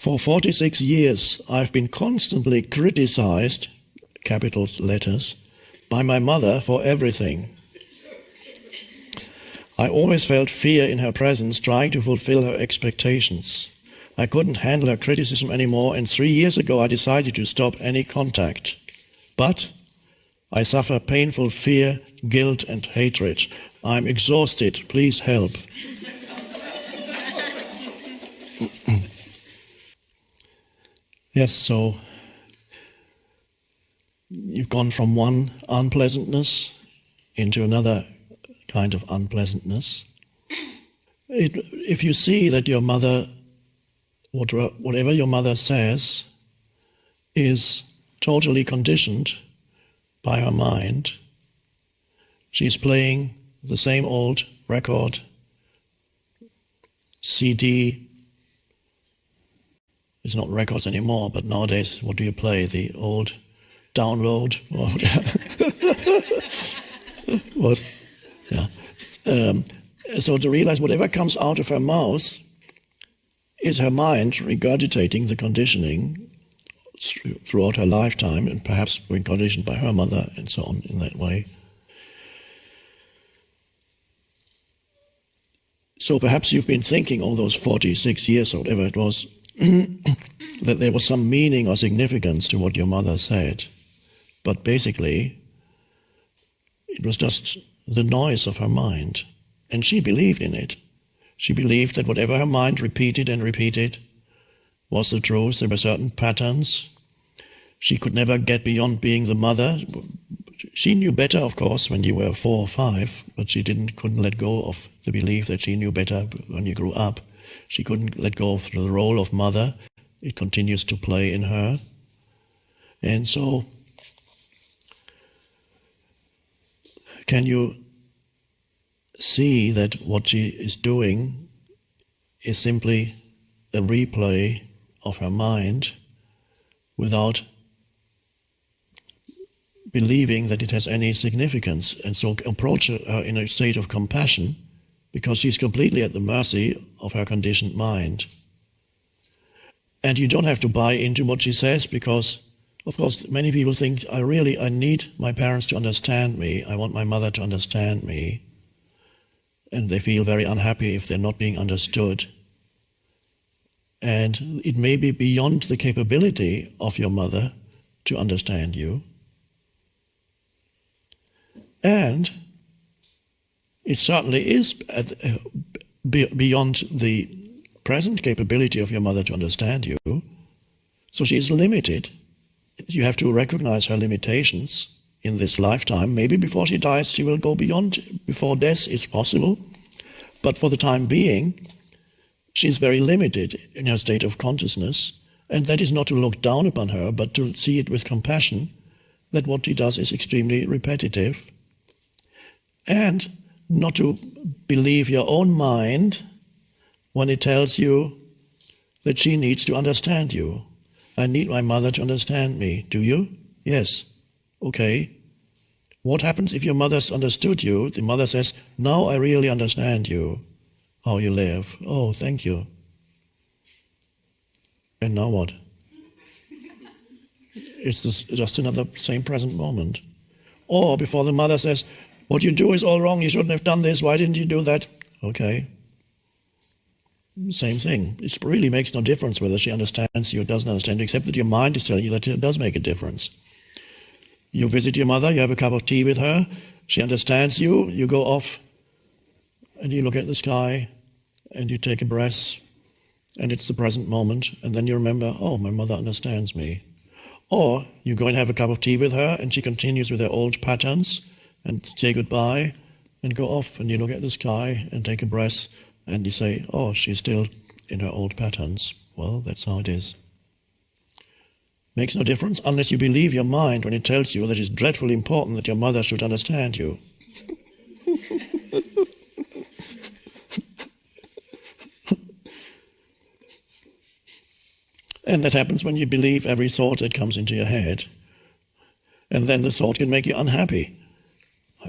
For 46 years, I've been constantly criticized, capital letters, by my mother for everything. I always felt fear in her presence, trying to fulfill her expectations. I couldn't handle her criticism anymore, and 3 years ago I decided to stop any contact. But I suffer painful fear, guilt, and hatred. I'm exhausted. Please help. Yes, so you've gone from one unpleasantness into another kind of unpleasantness. If you see that your mother, whatever your mother says, is totally conditioned by her mind, she's playing the same old record, CD. It's not records anymore, but nowadays, what do you play? The old download? Or what? Yeah. So to realize whatever comes out of her mouth is her mind regurgitating the conditioning throughout her lifetime, and perhaps being conditioned by her mother and so on in that way. So perhaps you've been thinking all those 46 years or whatever it was, that there was some meaning or significance to what your mother said. But basically, it was just the noise of her mind. And she believed in it. She believed that whatever her mind repeated and repeated was the truth. There were certain patterns. She could never get beyond being the mother. She knew better, of course, when you were 4 or 5, but she couldn't let go of the belief that she knew better when you grew up. She couldn't let go of the role of mother. It continues to play in her. And so, can you see that what she is doing is simply a replay of her mind without believing that it has any significance, and so approach her in a state of compassion, because she's completely at the mercy of her conditioned mind. And you don't have to buy into what she says, because, of course, many people think, I need my parents to understand me, I want my mother to understand me, and they feel very unhappy if they're not being understood. And it may be beyond the capability of your mother to understand you. And it certainly is beyond the present capability of your mother to understand you. So she is limited. You have to recognize her limitations in this lifetime. Maybe before she dies, she will go beyond. Before death, it's possible. But for the time being, she is very limited in her state of consciousness. And that is not to look down upon her, but to see it with compassion, that what she does is extremely repetitive. And not to believe your own mind when it tells you that she needs to understand you. I need my mother to understand me. Do you? Yes. Okay. What happens if your mother's understood you? The mother says, now I really understand you, how you live. Oh, thank you. And now what? It's just another same present moment. Or before the mother says, what you do is all wrong, you shouldn't have done this, why didn't you do that? Okay. Same thing. It really makes no difference whether she understands you or doesn't understand you, except that your mind is telling you that it does make a difference. You visit your mother, you have a cup of tea with her, she understands you, you go off and you look at the sky and you take a breath, and it's the present moment, and then you remember, oh, my mother understands me. Or you go and have a cup of tea with her and she continues with her old patterns, and say goodbye and go off, and you look at the sky and take a breath and you say, oh, she's still in her old patterns. Well, that's how it is. Makes no difference unless you believe your mind when it tells you that it's dreadfully important that your mother should understand you. And that happens when you believe every thought that comes into your head. And then the thought can make you unhappy.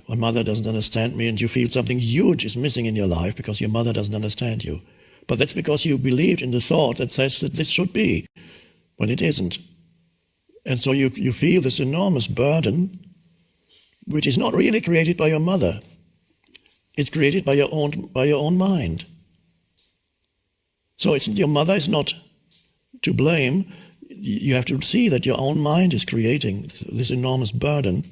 My mother doesn't understand me, and you feel something huge is missing in your life because your mother doesn't understand you. But that's because you believed in the thought that says that this should be, when it isn't. And so you feel this enormous burden, which is not really created by your mother. It's created by your own mind. So your mother is not to blame. You have to see that your own mind is creating this enormous burden.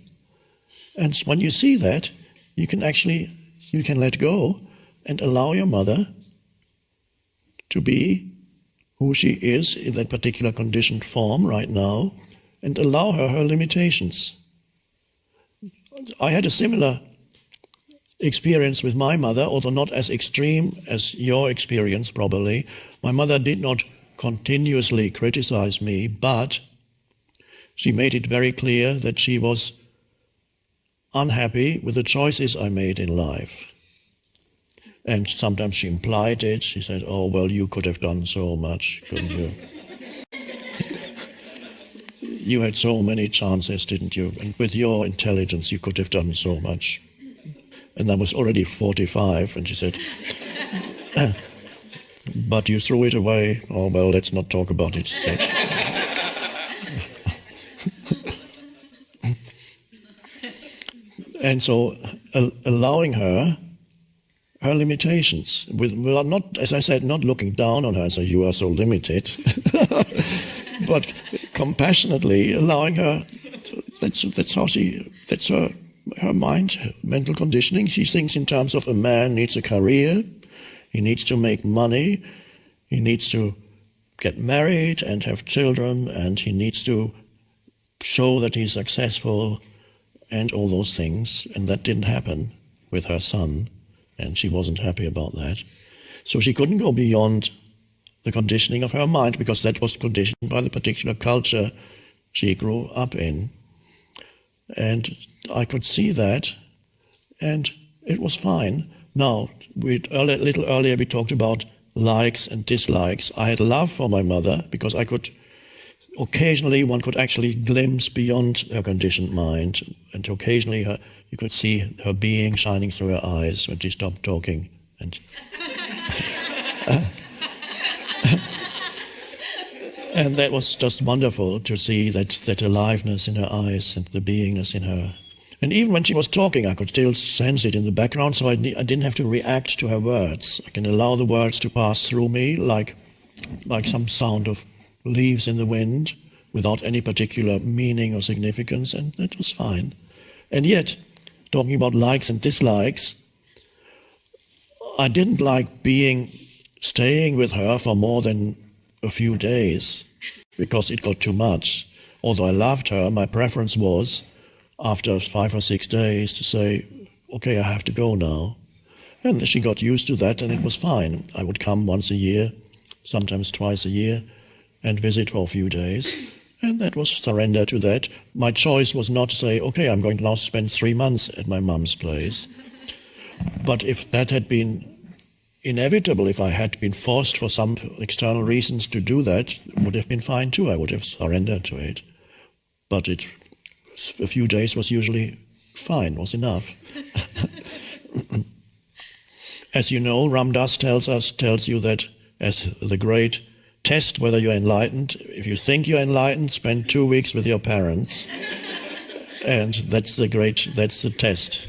And when you see that, you can let go and allow your mother to be who she is in that particular conditioned form right now, and allow her limitations. I had a similar experience with my mother, although not as extreme as your experience probably. My mother did not continuously criticize me, but she made it very clear that she was unhappy with the choices I made in life. And sometimes she implied it. She said, "Oh, well, you could have done so much, couldn't you? You had so many chances, didn't you? And with your intelligence, you could have done so much." And I was already 45, and she said, "But you threw it away. Oh, well, let's not talk about it." And so allowing her limitations, well, not, as I said, not looking down on her and say, "You are so limited," but compassionately allowing her. That's her mind, her mental conditioning. She thinks in terms of a man needs a career, he needs to make money, he needs to get married and have children, and he needs to show that he's successful and all those things. And that didn't happen with her son, and she wasn't happy about that. So she couldn't go beyond the conditioning of her mind, because that was conditioned by the particular culture she grew up in. And I could see that, and it was fine. Now, a little earlier we talked about likes and dislikes. I had love for my mother because I could, occasionally one could actually glimpse beyond her conditioned mind, and occasionally you could see her being shining through her eyes when she stopped talking. And and that was just wonderful to see that aliveness in her eyes and the beingness in her. And even when she was talking, I could still sense it in the background, so I didn't have to react to her words. I can allow the words to pass through me like some sound of leaves in the wind, without any particular meaning or significance, and that was fine. And yet, talking about likes and dislikes, I didn't like staying with her for more than a few days, because it got too much. Although I loved her, my preference was, after 5 or 6 days, to say, "Okay, I have to go now." And she got used to that, and it was fine. I would come once a year, sometimes twice a year, and visit for a few days. And that was surrender to that. My choice was not to say, "Okay, I'm going to now spend 3 months at my mum's place." But if that had been inevitable, if I had been forced for some external reasons to do that, it would have been fine too. I would have surrendered to it. But a few days was usually fine, was enough. As you know, Ram Dass tells you that as the great test whether you're enlightened, if you think you're enlightened, spend 2 weeks with your parents. And that's the test.